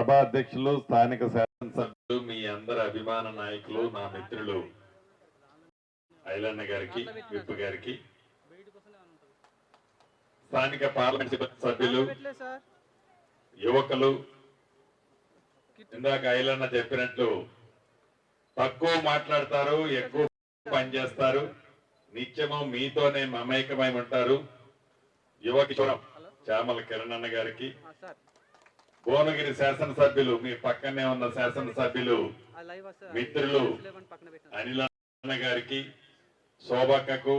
సభా అధ్యక్షులు, స్థానిక శాసనసభ్యులు, మీ అందరి అభిమాన నాయకులు, నా మిత్రులు ఐలన్న గారికి, విప్పు గారికి, స్థానిక పార్లమెంట్ సభ్యులు, యువకులు, ఇందాక ఐలన్న చెప్పినట్లు తక్కువ మాట్లాడతారు, ఎక్కువ పనిచేస్తారు, నిత్యము మీతోనే మమేకమై ఉంటారు. యువ కిషోరం చామల కిరణ్ అన్న గారికి, భువనగిరి శాసనసభ్యులు, మీ పక్కనే ఉన్న శాసనసభ్యులు మిత్రులు అనిల్ అన్న గారికి, శోభక్కకు,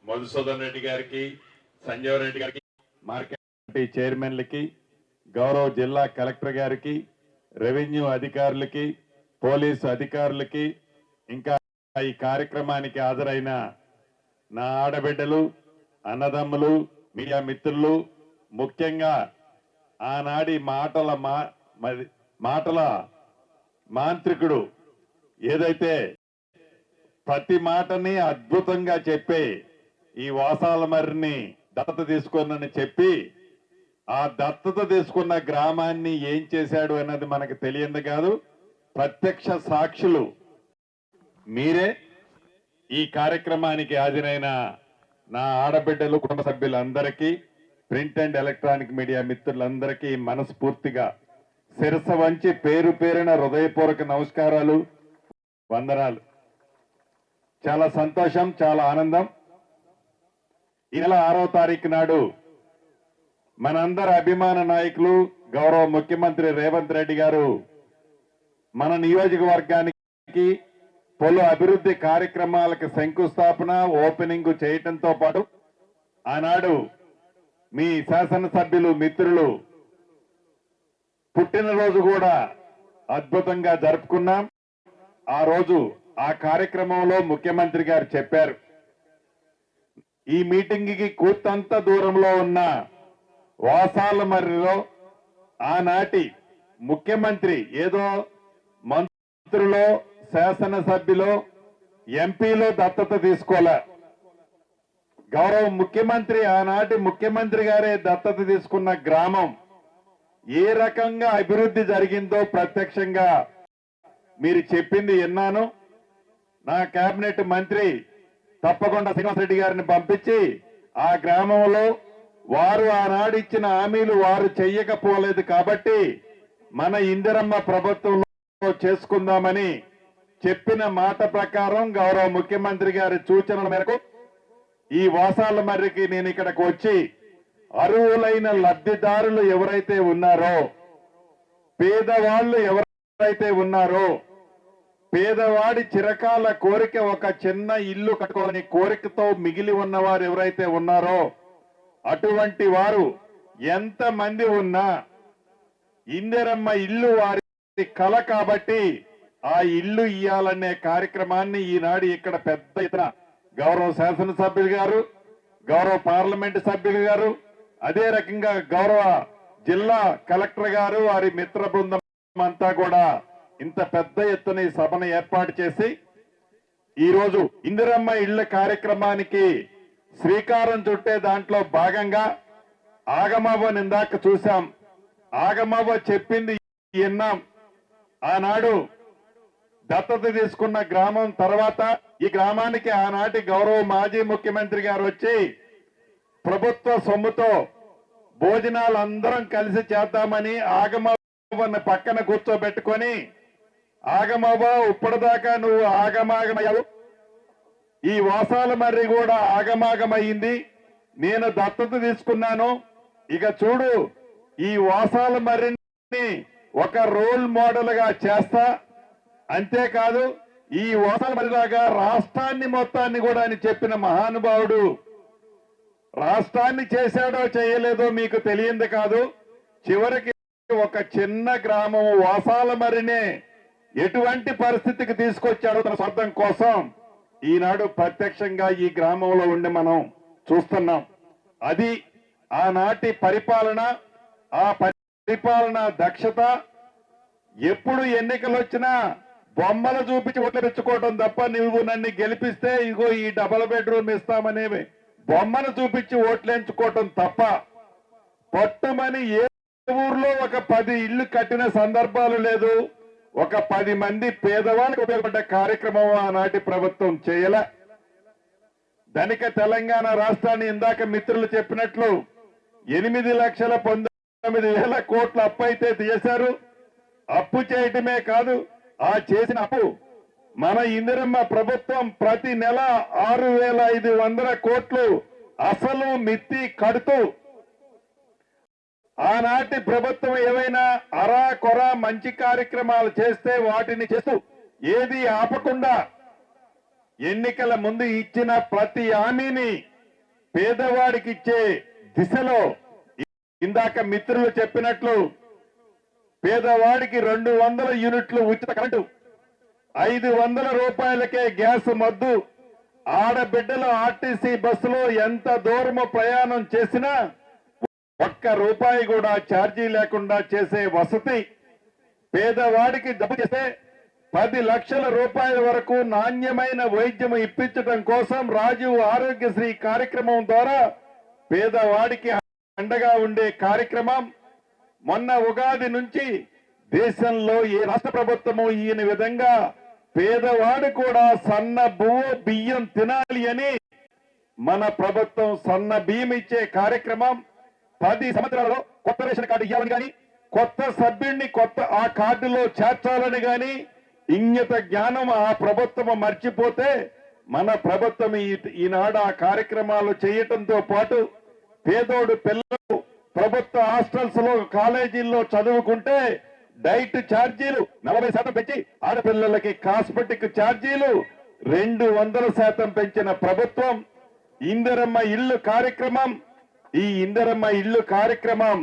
మధుసూదన్ రెడ్డి గారికి, సంజీవ్ రెడ్డి గారికి, మార్కెట్ చైర్మన్లకి, గౌరవ జిల్లా కలెక్టర్ గారికి, రెవెన్యూ అధికారులకి, పోలీసు అధికారులకి, ఇంకా ఈ కార్యక్రమానికి హాజరైన నా ఆడబిడ్డలు, అన్నదమ్ములు, మీడియా మిత్రులు, ముఖ్యంగా ఆనాడి మాటల మాంత్రికుడు ఏదైతే ప్రతి మాటని అద్భుతంగా చెప్పి ఈ వాసాల మర్రిని దత్తత తీసుకోనని చెప్పి ఆ దత్తత తీసుకున్న గ్రామాన్ని ఏం చేశాడు అన్నది మనకు తెలియదు కాదు, ప్రత్యక్ష సాక్షులు మీరే. ఈ కార్యక్రమానికి హాజరైన నా ఆడబిడ్డలు, కుటుంబ సభ్యులందరికీ, ప్రింట్ అండ్ ఎలక్ట్రానిక్ మీడియా మిత్రులందరికీ మనస్ఫూర్తిగా శిరస వంచి పేరు పేరున హృదయపూర్వక నమస్కారాలు, వందనాలు. చాలా సంతోషం, చాలా ఆనందం. ఈ నెల 6వ తారీఖు నాడు మనందరి అభిమాన నాయకులు గౌరవ ముఖ్యమంత్రి రేవంత్ రెడ్డి గారు మన నియోజకవర్గానికి పలు అభివృద్ధి కార్యక్రమాలకు శంకుస్థాపన, ఓపెనింగ్ చేయటంతో పాటు ఆనాడు మీ శాసనసభ్యులు మిత్రులు పుట్టినరోజు కూడా అద్భుతంగా జరుపుకున్నాం. ఆ రోజు ఆ కార్యక్రమంలో ముఖ్యమంత్రి గారు చెప్పారు, ఈ మీటింగ్ కి కూతంత దూరంలో ఉన్న వాసాలమర్రిలో ఆనాటి ముఖ్యమంత్రి ఏదో మంత్రులో, శాసనసభ్యులో, ఎంపీలో దత్తత తీసుకోలే. గౌరవ ముఖ్యమంత్రి, ఆనాటి ముఖ్యమంత్రి గారే దత్తత తీసుకున్న గ్రామం ఏ రకంగా అభివృద్ధి జరిగిందో ప్రత్యక్షంగా మీరు చెప్పింది విన్నాను. నా కేబినెట్ మంత్రి తప్పకుండా శ్రీనివాసరెడ్డి గారిని పంపించి ఆ గ్రామంలో వారు ఆనాడు ఇచ్చిన హామీలు వారు చెయ్యకపోలేదు కాబట్టి మన ఇందిరమ్మ ప్రభుత్వంలో చేసుకుందామని చెప్పిన మాట ప్రకారం గౌరవ ముఖ్యమంత్రి గారి సూచనల మేరకు ఈ వాసాల మర్రికి నేను ఇక్కడికి వచ్చి అర్హులైన లబ్ధిదారులు ఎవరైతే ఉన్నారో, పేదవాళ్లు ఎవరైతే ఉన్నారో, పేదవాడి చిరకాల కోరిక ఒక చిన్న ఇల్లు కట్టుకోవాలని కోరికతో మిగిలి ఉన్నవారు ఎవరైతే ఉన్నారో అటువంటి వారు ఎంతమంది ఉన్నా ఇందిరమ్మ ఇల్లు వారి కల కాబట్టి ఆ ఇల్లు ఇయ్యాలనే కార్యక్రమాన్ని ఈనాడు ఇక్కడ పెద్ద ఎత్తున గౌరవ శాసనసభ్యులు గారు, గౌరవ పార్లమెంట్ సభ్యులు గారు, అదే రకంగా గౌరవ జిల్లా కలెక్టర్ గారు, వారి మిత్ర బృందం అంతా కూడా ఇంత పెద్ద ఎత్తున ఈ సభను ఏర్పాటు చేసి ఈరోజు ఇందిరమ్మ ఇళ్ల కార్యక్రమానికి శ్రీకారం చుట్టే దాంట్లో భాగంగా ఆగమవ్వ ఇందాక చూశాం. ఆగమవ్వ చెప్పింది విన్నాం. ఆనాడు దత్తత తీసుకున్న గ్రామం తర్వాత ఈ గ్రామానికి ఆనాటి గౌరవ మాజీ ముఖ్యమంత్రి గారు వచ్చి ప్రభుత్వ సొమ్ముతో భోజనాలు అందరం కలిసి చేద్దామని ఆగమవ్వని పక్కన కూర్చోబెట్టుకొని, ఆగమవ్వ ఇప్పటిదాకా నువ్వు ఆగమాగమయ్యావు, ఈ వాసాల మర్రి కూడా ఆగమాగమయ్యింది, నేను దత్తత తీసుకున్నాను, ఇక చూడు ఈ వాసాల మర్రిని ఒక రోల్ మోడల్ గా చేస్తా, అంతేకాదు ఈ వాసాల మర్రిలాగా రాష్ట్రాన్ని మొత్తాన్ని కూడా అని చెప్పిన మహానుభావుడు. రాష్ట్రాన్ని చేశాడో చేయలేదో మీకు తెలియంది కాదు, చివరికి ఒక చిన్న గ్రామం వాసాల మర్రినే ఎటువంటి పరిస్థితికి తీసుకొచ్చాడో తన స్వార్థం కోసం ఈనాడు ప్రత్యక్షంగా ఈ గ్రామంలో ఉండి మనం చూస్తున్నాం. అది ఆనాటి పరిపాలన, ఆ పరిపాలన దక్షత. ఎప్పుడు ఎన్నికలు వచ్చినా బొమ్మలు చూపించి ఓట్లు తెచ్చుకోవడం తప్ప, నువ్వు నన్ను గెలిపిస్తే ఇగో ఈ డబుల్ బెడ్రూమ్ ఇస్తామనేవి బొమ్మను చూపించి ఓట్లేంచుకోవటం తప్ప పట్టుమని ఏ ఊర్లో ఒక 10 ఇళ్లు కట్టిన సందర్భాలు లేదు. ఒక 10 మంది పేదవాళ్ళకి ఉపయోగపడ్డ కార్యక్రమం ఆనాటి ప్రభుత్వం చేయల. ధనిక తెలంగాణ రాష్ట్రాన్ని ఇందాక మిత్రులు చెప్పినట్లు 8,19,000 కోట్ల అప్పు అయితే చేశారు. అప్పు చేయటమే కాదు, ఆ చేసిన అప్పు మన ఇందిరమ్మ ప్రభుత్వం ప్రతి నెల 6,500 కోట్లు అసలు మిత్తి కడుతూ ఆనాటి ప్రభుత్వం ఏవైనా అరా కొర మంచి కార్యక్రమాలు చేస్తే వాటిని చేస్తూ ఏది ఆపకుండా ఎన్నికల ముందు ఇచ్చిన ప్రతి హామీని పేదవాడికి ఇచ్చే దిశలో ఇందాక మిత్రులు చెప్పినట్లు పేదవాడికి 200 యూనిట్లు ఉచిత కరెంటు, 500 రూపాయలకే గ్యాస్ మద్దు, ఆడబిడ్డలు ఆర్టీసీ బస్సులో ఎంత దూరము ప్రయాణం చేసినా ₹1 కూడా ఛార్జీ లేకుండా చేసే వసతి, పేదవాడికి డబ్బు చేస్తే 10 లక్షల రూపాయల వరకు నాణ్యమైన వైద్యం ఇప్పించడం కోసం రాజీవ్ ఆరోగ్యశ్రీ కార్యక్రమం ద్వారా పేదవాడికి అండగా ఉండే కార్యక్రమం. మొన్న ఉగాది నుంచి దేశంలో ఏ రాష్ట్ర ప్రభుత్వము ఈయన విధంగా పేదవాడు కూడా సన్న బియ్యం తినాలి అని మన ప్రభుత్వం సన్న బియ్యం ఇచ్చే కార్యక్రమం. 10 సంవత్సరాలలో కొత్త రేషన్ కార్డు ఇవ్వాలని కానీ, కొత్త సభ్యుడిని ఆ కార్డులో చేర్చాలని కానీ ఇంగిత జ్ఞానం ఆ ప్రభుత్వం మర్చిపోతే మన ప్రభుత్వం ఈనాడు ఆ కార్యక్రమాలు చేయటంతో పాటు పేదోడు పిల్లలు ప్రభుత్వ హాస్టల్స్ లో కాలేజీల్లో చదువుకుంటే డైట్ ఛార్జీలు 40% పెంచి ఆడపిల్లలకి కాస్మెటిక్ ఛార్జీలు 200% పెంచిన ప్రభుత్వం. ఇందిరమ్మ ఇల్లు కార్యక్రమం, ఈ ఇందిరమ్మ ఇల్లు కార్యక్రమం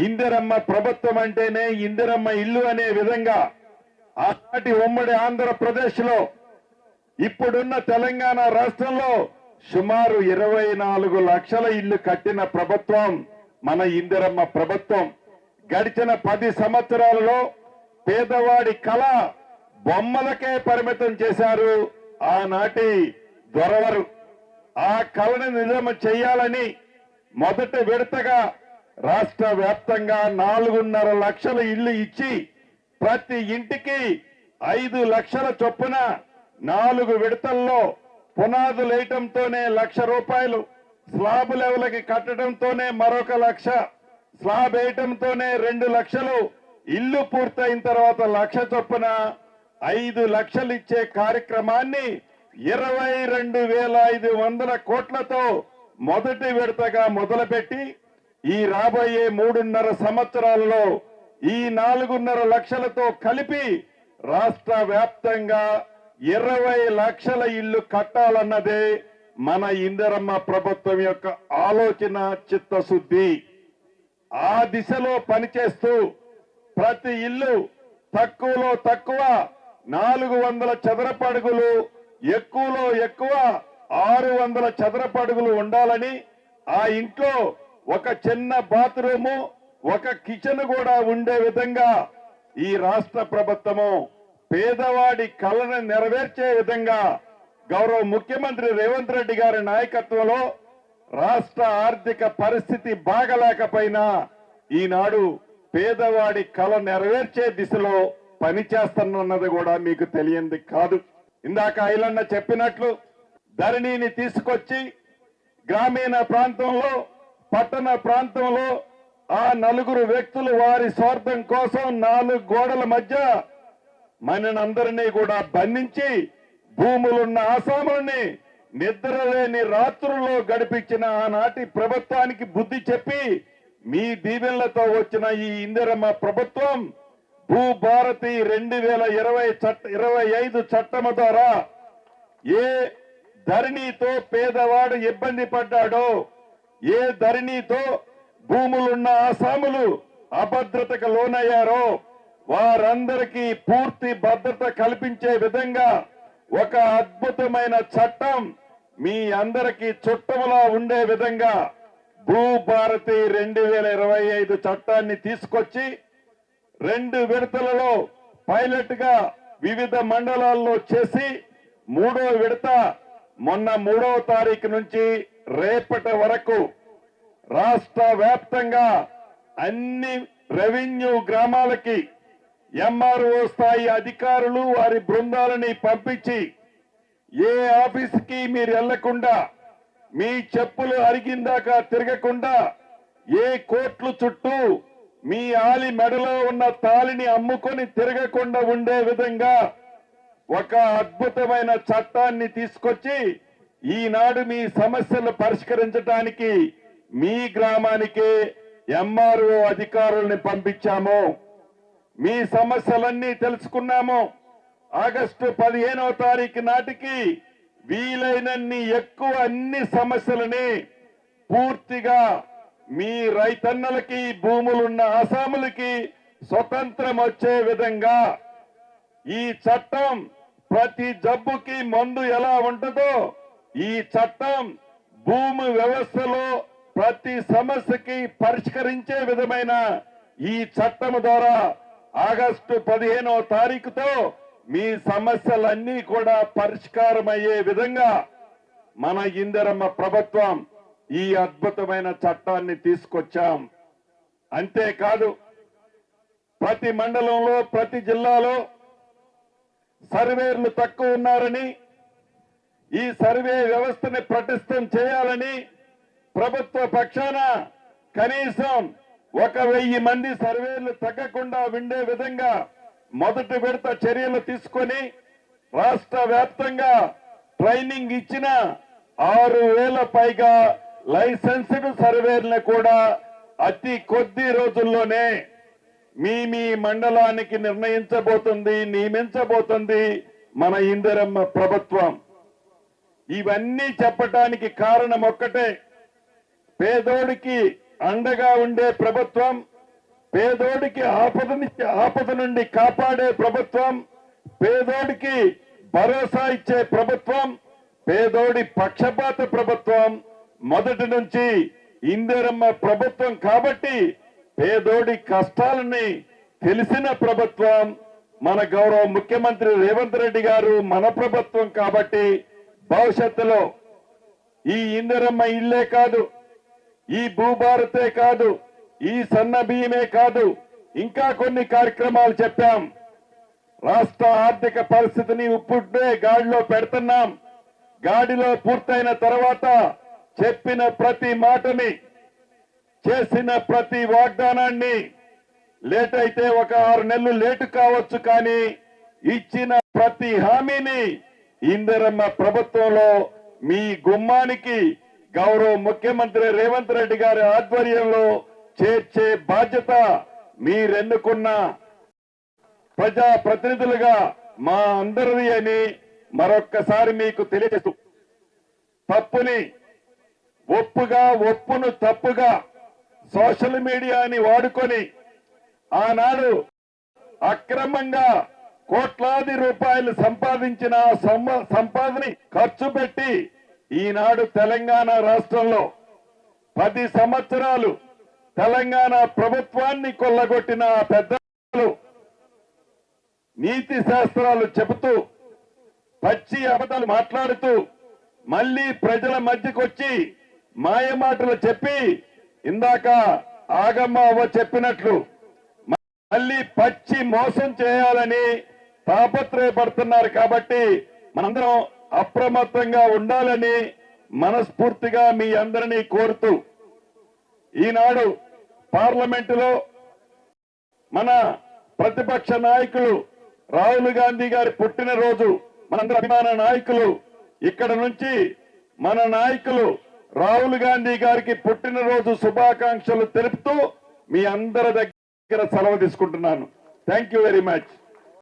ఇందిరమ్మ ప్రభుత్వం అంటేనే ఇందిరమ్మ ఇల్లు అనే విధంగా ఆనాటి ఉమ్మడి ఆంధ్రప్రదేశ్ లో ఇప్పుడున్న తెలంగాణ రాష్ట్రంలో సుమారు 24 లక్షల ఇల్లు కట్టిన ప్రభుత్వం మన ఇందిరమ్మ ప్రభుత్వం. గడిచిన 10 సంవత్సరాలలో పేదవాడి కళ బొమ్మలకే పరిమితం చేశారు ఆనాటి దొరవరు. ఆ కళను నిజం చేయాలని మొదటి విడతగా రాష్ట్ర వ్యాప్తంగా 4.5 లక్షల ఇళ్లు ఇచ్చి ప్రతి ఇంటికి 5 లక్షల చొప్పున 4 విడతల్లో పునాదులు వేయటంతోనే ₹1,00,000, స్లాబ్ లెవెల్కి కట్టడంతోనే మరొక 1,00,000, స్లాబ్ వేయటంతోనే 2 లక్షలు, ఇల్లు పూర్తయిన తర్వాత 1,00,000 చొప్పున 5 లక్షలు ఇచ్చే కార్యక్రమాన్ని 22,500 కోట్లతో మొదటి విడతగా మొదలుపెట్టి ఈ రాబోయే 3.5 సంవత్సరాలలో ఈ 4.5 లక్షలతో కలిపి రాష్ట్ర వ్యాప్తంగా 20 లక్షల ఇళ్లు కట్టాలన్నదే మన ఇందిరమ్మ ప్రభుత్వం యొక్క ఆలోచన, చిత్తశుద్ధి. ఆ దిశలో పనిచేస్తూ ప్రతి ఇల్లు తక్కువలో తక్కువ 400 చదరపు అడుగులు, ఎక్కువలో ఎక్కువ 600 చదరపు అడుగులు ఉండాలని, ఆ ఇంట్లో ఒక చిన్న బాత్రూము, ఒక కిచెన్ కూడా ఉండే విధంగా ఈ రాష్ట్ర ప్రభుత్వము పేదవాడి కళను నెరవేర్చే విధంగా గౌరవ ముఖ్యమంత్రి రేవంత్ రెడ్డి గారి నాయకత్వంలో రాష్ట్ర ఆర్థిక పరిస్థితి బాగలేకపోయినా ఈనాడు పేదవాడి కళ నెరవేర్చే దిశలో పనిచేస్తున్నది కూడా మీకు తెలియంది కాదు. ఇందాక ఐలన్న చెప్పినట్లు ధరణిని తీసుకొచ్చి గ్రామీణ ప్రాంతంలో, పట్టణ ప్రాంతంలో ఆ 4 వ్యక్తులు వారి స్వార్థం కోసం 4 గోడల మధ్య మనందరినీ కూడా బంధించి భూములున్న ఆసాములని నిద్రలేని రాత్రుల్లో గడిపించిన ఆనాటి ప్రభుత్వానికి బుద్ధి చెప్పి మీ దీవెనలతో వచ్చిన ఈ ఇందిరమ్మ ప్రభుత్వం భూభారతి 2025 చట్టము ద్వారా ఏ ధరణితో పేదవాడు ఇబ్బంది పడ్డాడో, ఏ ధరణితో భూములున్న ఆసాములు అభద్రతకు లోనయ్యారో వారందరికీ పూర్తి భద్రత కల్పించే విధంగా ఒక అద్భుతమైన చట్టం మీ అందరికీ చుట్టములా ఉండే విధంగా భూభారతి 2025 చట్టాన్ని తీసుకొచ్చి 2 విడతలలో పైలట్ గా వివిధ మండలాల్లో చేసి 3వ విడత మొన్న 3వ తారీఖు నుంచి రేపటి వరకు రాష్ట్ర వ్యాప్తంగా అన్ని రెవెన్యూ గ్రామాలకి ఎంఆర్ఓ స్థాయి అధికారులు వారి బృందాలని పంపించి ఏ ఆఫీసుకి మీరు వెళ్లకుండా, మీ చెప్పులు అరిగిందాకా తిరగకుండా, ఏ కోర్టుల చుట్టూ మీ ఆలి మెడలో ఉన్న తాళిని అమ్ముకొని తిరగకుండా ఉండే విధంగా ఒక అద్భుతమైన చట్టాన్ని తీసుకొచ్చి ఈనాడు మీ సమస్యలు పరిష్కరించడానికి మీ గ్రామానికి ఎంఆర్ఓ అధికారుల్ని పంపించాము. మీ సమస్యలన్నీ తెలుసుకున్నాము. ఆగస్టు 15వ తారీఖు నాటికి వీలైనన్ని ఎక్కువ అన్ని సమస్యలని పూర్తిగా మీ రైతన్నలకి, భూములున్న ఆసాములకి స్వతంత్రం వచ్చే విధంగా ఈ చట్టం ప్రతి జబ్బుకి మందు ఎలా ఉంటుందో ఈ చట్టం భూమి వ్యవస్థలో ప్రతి సమస్యకి పరిష్కరించే విధమైన ఈ చట్టం ద్వారా ఆగస్టు 15వ తారీఖుతో మీ సమస్యలన్నీ కూడా పరిష్కారమయ్యే విధంగా మన ఇందిరమ్మ ప్రభుత్వం ఈ అద్భుతమైన చట్టాన్ని తీసుకొచ్చాం. అంతేకాదు, ప్రతి మండలంలో, ప్రతి జిల్లాలో సర్వేర్లు తక్కువ ఉన్నారని, ఈ సర్వే వ్యవస్థని పటిష్టం చేయాలని ప్రభుత్వ పక్షాన కనీసం 1000 మంది సర్వేలు తగ్గకుండా ఉండే విధంగా మొదటి విడత చర్యలు తీసుకొని రాష్ట్ర వ్యాప్తంగా ట్రైనింగ్ ఇచ్చిన 6000 పైగా లైసెన్స్డ్ సర్వేలను కూడా అతి కొద్ది రోజుల్లోనే మీ మండలానికి నియమించబోతుంది మన ఇందిరమ్మ ప్రభుత్వం. ఇవన్నీ చెప్పటానికి కారణం ఒక్కటే, పేదోడికి అండగా ఉండే ప్రభుత్వం, పేదోడికి ఆపద నుండి కాపాడే ప్రభుత్వం, పేదోడికి భరోసా ఇచ్చే ప్రభుత్వం, పేదోడి పక్షపాత ప్రభుత్వం మొదటి నుంచి ఇందిరమ్మ ప్రభుత్వం కాబట్టి పేదోడి కష్టాలని తెలిసిన ప్రభుత్వం మన గౌరవ ముఖ్యమంత్రి రేవంత్ రెడ్డి గారు మన ప్రభుత్వం కాబట్టి భవిష్యత్తులో ఈ ఇందిరమ్మ ఇల్లే కాదు, ఈ భూభారతే కాదు, ఈ సన్న బియ్యమే కాదు, ఇంకా కొన్ని కార్యక్రమాలు చెప్పాం. రాష్ట్ర ఆర్థిక పరిస్థితిని ఇప్పుడే గాడిలో పెడుతున్నాం. గాడిలో పూర్తయిన తర్వాత చెప్పిన ప్రతి మాటని, చేసిన ప్రతి వాగ్దానాన్ని, లేట్ అయితే ఒక 6 నెలలు లేటు కావచ్చు, కానీ ఇచ్చిన ప్రతి హామీని ఇందిరమ్మ ప్రభుత్వంలో మీ గుమ్మానికి గౌరవ ముఖ్యమంత్రి రేవంత్ రెడ్డి గారి ఆధ్వర్యంలో చేర్చే బాధ్యత మీరెన్నుకున్న ప్రజా ప్రతినిధులుగా మా అందరిది అని మరొక్కసారి మీకు తెలియజేస్తూ, తప్పుని ఒప్పుగా, ఒప్పును తప్పుగా సోషల్ మీడియాని వాడుకొని ఆనాడు అక్రమంగా కోట్లాది రూపాయలు సంపాదించిన సంపాదని ఖర్చు పెట్టి ఈనాడు తెలంగాణ రాష్ట్రంలో 10 సంవత్సరాలు తెలంగాణ ప్రభుత్వాన్ని కొల్లగొట్టిన పెద్దలు నీతి శాస్త్రాలు చెబుతూ, పచ్చి అబద్ధాలు మాట్లాడుతూ, మళ్లీ ప్రజల మధ్యకొచ్చి మాయమాటలు చెప్పి, ఇందాక ఆగమ్మ అవ్వ చెప్పినట్లు మళ్లీ పచ్చి మోసం చేయాలని తాపత్రయపడుతున్నారు. కాబట్టి మనందరం అప్రమత్తంగా ఉండాలని మనస్ఫూర్తిగా మీ అందరినీ కోరుతూ, ఈనాడు పార్లమెంటులో మన ప్రతిపక్ష నాయకులు రాహుల్ గాంధీ గారి పుట్టినరోజు, మనందరి అభిమాన నాయకులు, ఇక్కడ నుంచి మన నాయకులు రాహుల్ గాంధీ గారికి పుట్టినరోజు శుభాకాంక్షలు తెలుపుతూ మీ అందరి దగ్గర సెలవు తీసుకుంటున్నాను. Thank you very much.